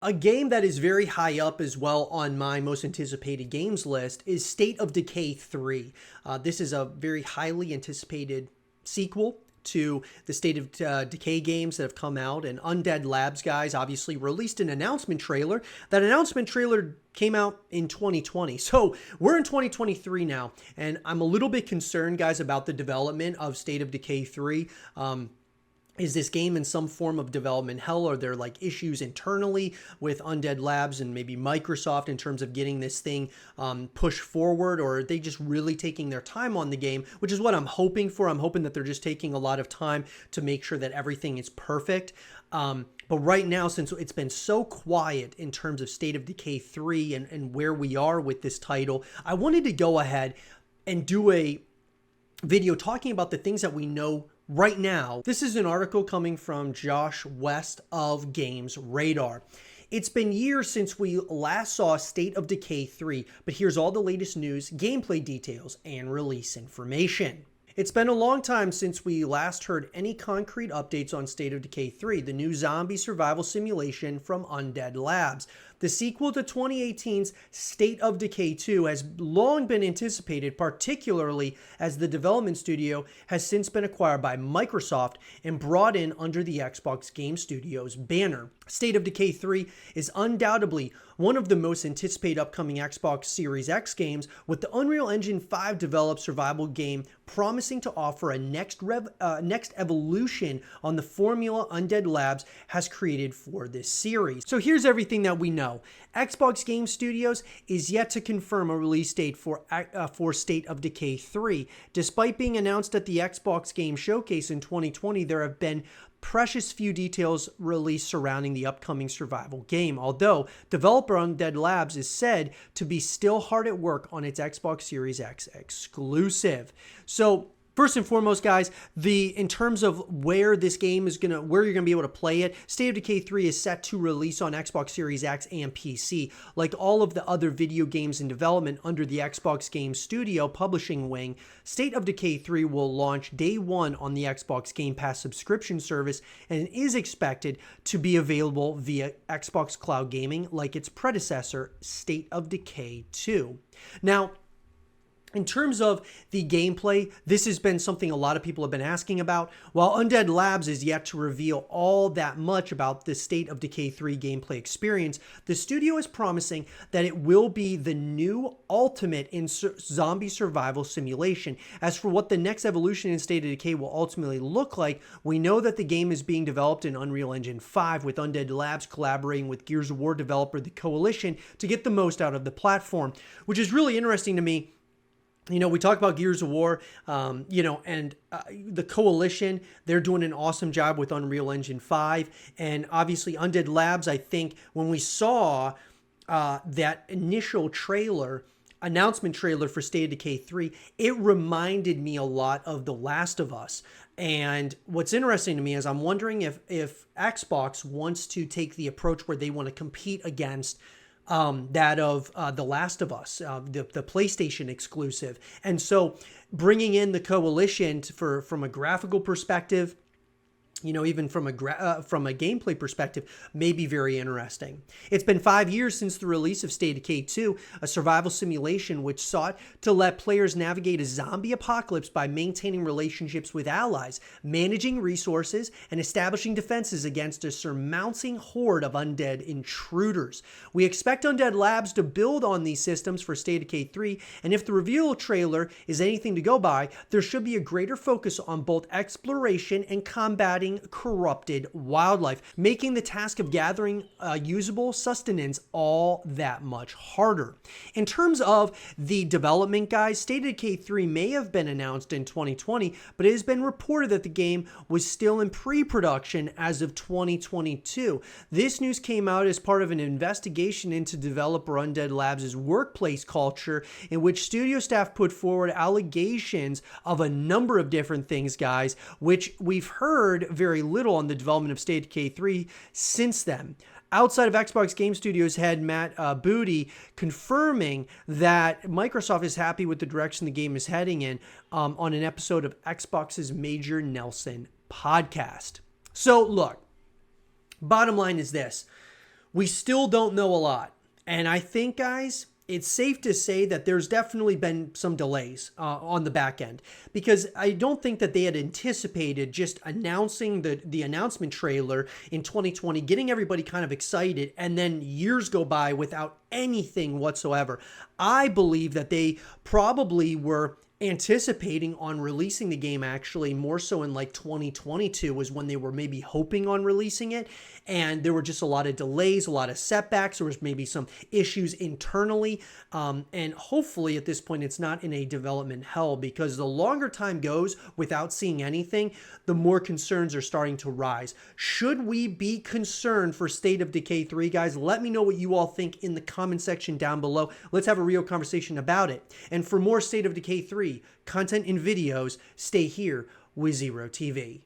A game that is very high up as well on my most anticipated games list is State of Decay 3. This is a very highly anticipated sequel to the State of Decay games that have come out, and Undead Labs guys obviously released an announcement trailer. That announcement trailer came out in 2020. So we're in 2023 now, and I'm a little bit concerned, guys, about the development of State of Decay 3. Is this game in some form of development hell? Are there like issues internally with Undead Labs and maybe Microsoft in terms of getting this thing pushed forward? Or are they just really taking their time on the game, which is what I'm hoping for. I'm hoping that they're just taking a lot of time to make sure that everything is perfect. But right now, since it's been so quiet in terms of State of Decay 3 and where we are with this title, I wanted to go ahead and do a video talking about the things that we know right now. This is an article coming from Josh West of Games Radar. It's been years since we last saw State of Decay 3, but here's all the latest news, gameplay details, and release information. It's been a long time since we last heard any concrete updates on State of Decay 3, the new zombie survival simulation from Undead Labs. The sequel to 2018's State of Decay 2 has long been anticipated, particularly as the development studio has since been acquired by Microsoft and brought in under the Xbox Game Studios banner. State of Decay 3 is undoubtedly one of the most anticipated upcoming Xbox Series X games, with the Unreal Engine 5 developed survival game promising to offer a next evolution on the formula Undead Labs has created for this series. So here's everything that we know. Xbox Game Studios is yet to confirm a release date for State of Decay 3. Despite being announced at the Xbox Game Showcase in 2020, there have been precious few details released surrounding the upcoming survival game, although developer Undead Labs is said to be still hard at work on its Xbox Series X exclusive. So first and foremost, guys, in terms of where this game is where you're gonna be able to play it, State of Decay 3 is set to release on Xbox Series X and PC. Like all of the other video games in development under the Xbox Game Studio publishing wing, State of Decay 3 will launch day one on the Xbox Game Pass subscription service and is expected to be available via Xbox Cloud Gaming like its predecessor, State of Decay 2. Now, in terms of the gameplay, this has been something a lot of people have been asking about. While Undead Labs is yet to reveal all that much about the State of Decay 3 gameplay experience, the studio is promising that it will be the new ultimate in zombie survival simulation. As for what the next evolution in State of Decay will ultimately look like, we know that the game is being developed in Unreal Engine 5, with Undead Labs collaborating with Gears of War developer The Coalition to get the most out of the platform, which is really interesting to me. You know, we talk about Gears of War, and the Coalition, they're doing an awesome job with Unreal Engine 5. And obviously Undead Labs, I think when we saw that initial announcement trailer for State of Decay 3, it reminded me a lot of The Last of Us. And what's interesting to me is I'm wondering if Xbox wants to take the approach where they want to compete against that of The Last of Us, the PlayStation exclusive. And so bringing in the Coalition from a graphical perspective, you know, even from a gameplay perspective, may be very interesting. It's been 5 years since the release of State of Decay 2, a survival simulation which sought to let players navigate a zombie apocalypse by maintaining relationships with allies, managing resources, and establishing defenses against a surmounting horde of undead intruders. We expect Undead Labs to build on these systems for State of Decay 3, and if the reveal trailer is anything to go by, there should be a greater focus on both exploration and combating corrupted wildlife, making the task of gathering usable sustenance all that much harder. In terms of the development, guys, State of Decay 3 may have been announced in 2020, but it has been reported that the game was still in pre-production as of 2022. This news came out as part of an investigation into developer Undead Labs' workplace culture, in which studio staff put forward allegations of a number of different things, guys, which we've heard very little on the development of State of Decay 3 since then. Outside of Xbox Game Studios head Matt Booty confirming that Microsoft is happy with the direction the game is heading in on an episode of Xbox's Major Nelson podcast. So look, bottom line is this. we still don't know a lot. And I think, guys, it's safe to say that there's definitely been some delays on the back end, because I don't think that they had anticipated just announcing the announcement trailer in 2020, getting everybody kind of excited, and then years go by without anything whatsoever. I believe that they probably were anticipating on releasing the game actually more so in like 2022 was when they were maybe hoping on releasing it, and there were just a lot of delays, a lot of setbacks. There was maybe some issues internally, and hopefully at this point it's not in a development hell, because the longer time goes without seeing anything, the more concerns are starting to rise. Should we be concerned for State of Decay 3, guys? Let me know what you all think in the comment section down below. Let's have a real conversation about it. And for more State of Decay 3 content and videos, stay here with zrotv.